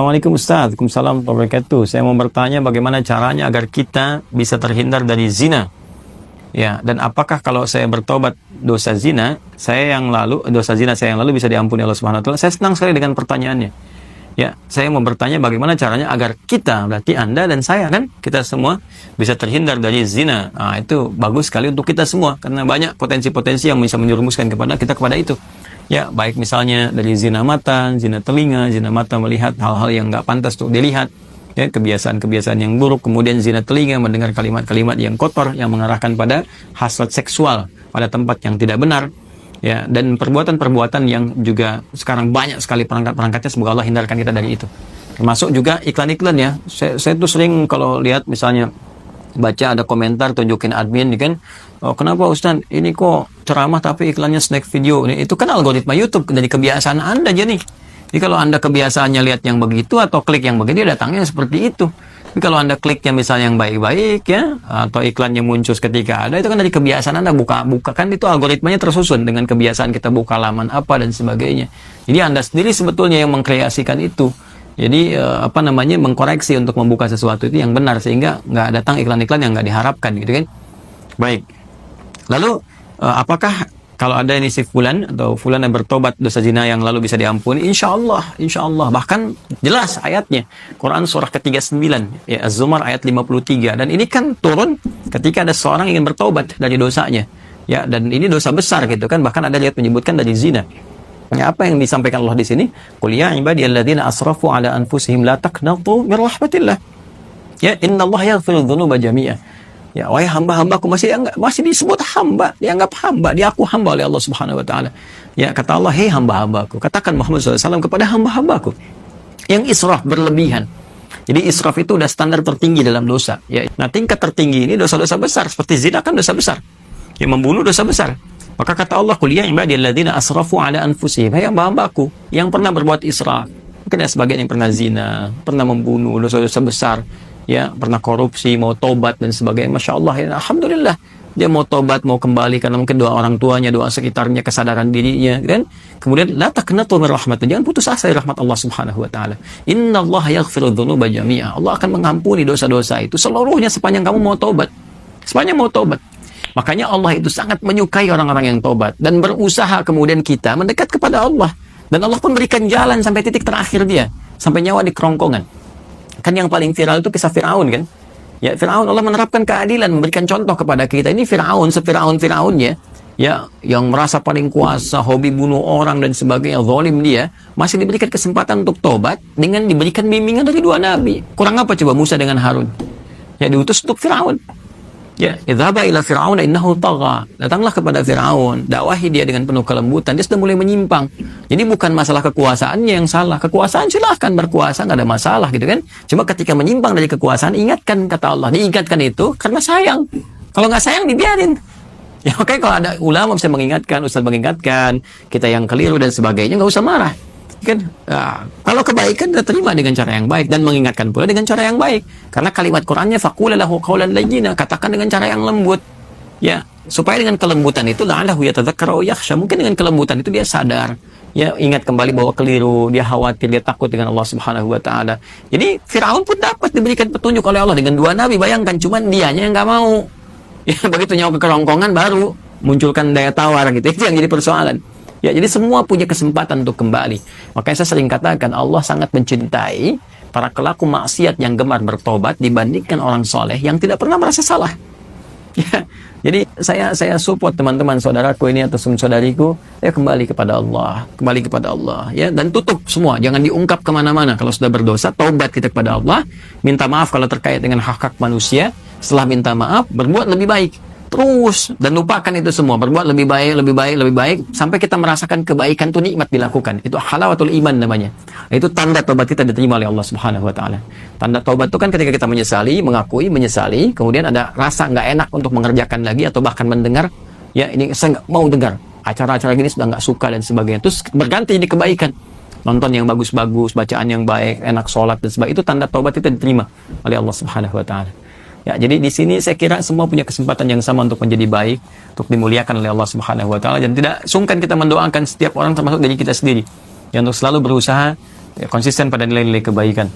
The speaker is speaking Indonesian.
Assalamualaikum Ustaz. Waalaikumsalam warahmatullahi wabarakatuh. Saya mau bertanya bagaimana caranya agar kita bisa terhindar dari zina. Ya, dan apakah kalau saya bertobat dosa zina saya yang lalu bisa diampuni Allah Subhanahu wa taala? Saya senang sekali dengan pertanyaannya. Ya, saya mau bertanya bagaimana caranya agar kita, berarti Anda dan saya kan, kita semua bisa terhindar dari zina. Nah, itu bagus sekali untuk kita semua karena banyak potensi-potensi yang bisa menjerumuskan kepada itu. Ya, baik misalnya dari zina mata, zina telinga, zina mata melihat hal-hal yang nggak pantas untuk dilihat, ya, kebiasaan-kebiasaan yang buruk, kemudian zina telinga mendengar kalimat-kalimat yang kotor yang mengarahkan pada hasrat seksual pada tempat yang tidak benar, ya, dan perbuatan-perbuatan yang juga sekarang banyak sekali perangkat-perangkatnya. Semoga Allah hindarkan kita dari itu. Termasuk juga iklan-iklan, ya. Saya tuh sering kalau lihat misalnya baca ada komentar tunjukin admin kan, oh kenapa Ustaz ini kok ceramah tapi iklannya snack video. Itu kan algoritma YouTube dari kebiasaan Anda jadi. Jadi kalau Anda kebiasaannya lihat yang begitu atau klik yang begitu, datangnya seperti itu. Tapi kalau Anda kliknya misalnya yang baik-baik, ya, atau iklan yang muncul ketika ada, itu kan dari kebiasaan Anda buka kan itu algoritmanya tersusun dengan kebiasaan kita buka laman apa dan sebagainya. Jadi Anda sendiri sebetulnya yang mengkreasikan itu. Jadi mengkoreksi untuk membuka sesuatu itu yang benar sehingga nggak datang iklan-iklan yang nggak diharapkan gitu kan. Baik. Lalu apakah kalau ada ini si fulan atau fulan yang bertobat dosa zina yang lalu bisa diampuni? Insya Allah. Bahkan jelas ayatnya. Quran surah ke-39, ya, Az-Zumar ayat 53. Dan ini kan turun ketika ada seorang ingin bertobat dari dosanya. Ya, dan ini dosa besar gitu kan. Bahkan ada ayat menyebutkan dari zina. Ya, apa yang disampaikan Allah di sini? Qul ya ibadiyalladzina asrafu ala anfusihim la taqnatu min rahmatillah. Ya, innallaha yaghfiru dzunuba jami'a. Ya, wahai hamba-hambaku, masih disebut hamba, dianggap hamba, diaku hamba oleh Allah Subhanahu wa taala. Ya, kata Allah, "Hei hamba-hambaku," katakan Muhammad SAW kepada hamba-hambaku yang israf berlebihan. Jadi israf itu udah standar tertinggi dalam dosa. Ya, nah tingkat tertinggi ini dosa-dosa besar seperti zina kan dosa besar. Ya, membunuh dosa besar. Maka kata Allah, "Qul ya ibadiyalladzina asrafu ala anfusihim," hai hamba-hambaku yang pernah berbuat israf. Mungkin ada sebagian yang pernah zina, pernah membunuh, dosa-dosa besar, ya, pernah korupsi, mau tobat dan sebagainya. Masya Allah, ya, alhamdulillah dia mau tobat, mau kembali karena mungkin doa orang tuanya, doa sekitarnya, kesadaran dirinya, kan? Kemudian la taqnatu min rahmatillah, jangan putus asa dari rahmat Allah Subhanahu wa taala. Innallaha yaghfiru dzunuba jami'a. Allah akan mengampuni dosa-dosa itu seluruhnya sepanjang kamu mau tobat. Sepanjang mau tobat. Makanya Allah itu sangat menyukai orang-orang yang tobat dan berusaha kemudian kita mendekat kepada Allah. Dan Allah pun berikan jalan sampai titik terakhir dia, sampai nyawa di kerongkongan. Kan yang paling viral itu kisah Fir'aun kan? Ya, Fir'aun, Allah menerapkan keadilan, memberikan contoh kepada kita. Ini Fir'aun, Fir'aunnya, ya, yang merasa paling kuasa, hobi bunuh orang dan sebagainya, zalim dia, masih diberikan kesempatan untuk tobat dengan diberikan bimbingan dari dua nabi. Kurang apa coba Musa dengan Harun? Ya, diutus untuk Fir'aun. Ya, idhaba ila Fir'aun innahu tagha. Datanglah kepada Fir'aun, dakwahi dia dengan penuh kelembutan. Dia sudah mulai menyimpang. Jadi bukan masalah kekuasaannya yang salah. Kekuasaan silahkan berkuasa, nggak ada masalah gitu kan. Cuma ketika menyimpang dari kekuasaan, ingatkan kata Allah. Diingatkan itu karena sayang. Kalau nggak sayang dibiarin. Ya oke, kalau ada ulama bisa mengingatkan, ustaz mengingatkan, kita yang keliru dan sebagainya, nggak usah marah. Kan, nah, kalau kebaikan kita terima dengan cara yang baik dan mengingatkan pula dengan cara yang baik karena kalimat Qurannya faqula lahu qawlan layyina, katakan dengan cara yang lembut, ya, supaya dengan kelembutan itu la'allahu yatadzakkara aw yakhsha, mungkin dengan kelembutan itu dia sadar, ya, ingat kembali bahwa keliru, dia khawatir, dia takut dengan Allah Subhanahu wa taala. Jadi Firaun pun dapat diberikan petunjuk oleh Allah dengan dua nabi, bayangkan, cuman dianya yang nggak mau. Ya, begitu nyawa ke kerongkongan baru munculkan daya tawar gitu. Itu yang jadi persoalan. Ya, jadi semua punya kesempatan untuk kembali. Makanya saya sering katakan Allah sangat mencintai para pelaku maksiat yang gemar bertobat dibandingkan orang soleh yang tidak pernah merasa salah. Ya, jadi saya support teman-teman saudaraku ini atau saudariku, ya, kembali kepada Allah, ya, dan tutup semua, jangan diungkap kemana-mana. Kalau sudah berdosa, taubat kita kepada Allah, minta maaf kalau terkait dengan hak-hak manusia. Setelah minta maaf, berbuat lebih baik. Terus, dan lupakan itu semua, berbuat lebih baik sampai kita merasakan kebaikan itu nikmat dilakukan. Itu halawatul iman namanya. Itu tanda taubat kita diterima oleh Allah Subhanahu wa taala. Tanda taubat itu kan ketika kita menyesali, kemudian ada rasa nggak enak untuk mengerjakan lagi atau bahkan mendengar, ya, ini saya nggak mau dengar. Acara-acara gini sudah nggak suka dan sebagainya. Terus berganti jadi kebaikan. Nonton yang bagus-bagus, bacaan yang baik, enak sholat dan sebagainya. Itu tanda taubat kita diterima oleh Allah Subhanahu wa taala. Ya, jadi di sini saya kira semua punya kesempatan yang sama untuk menjadi baik, untuk dimuliakan oleh Allah Subhanahu wa taala, dan tidak sungkan kita mendoakan setiap orang termasuk diri kita sendiri. Ya, untuk selalu berusaha konsisten pada nilai-nilai kebaikan.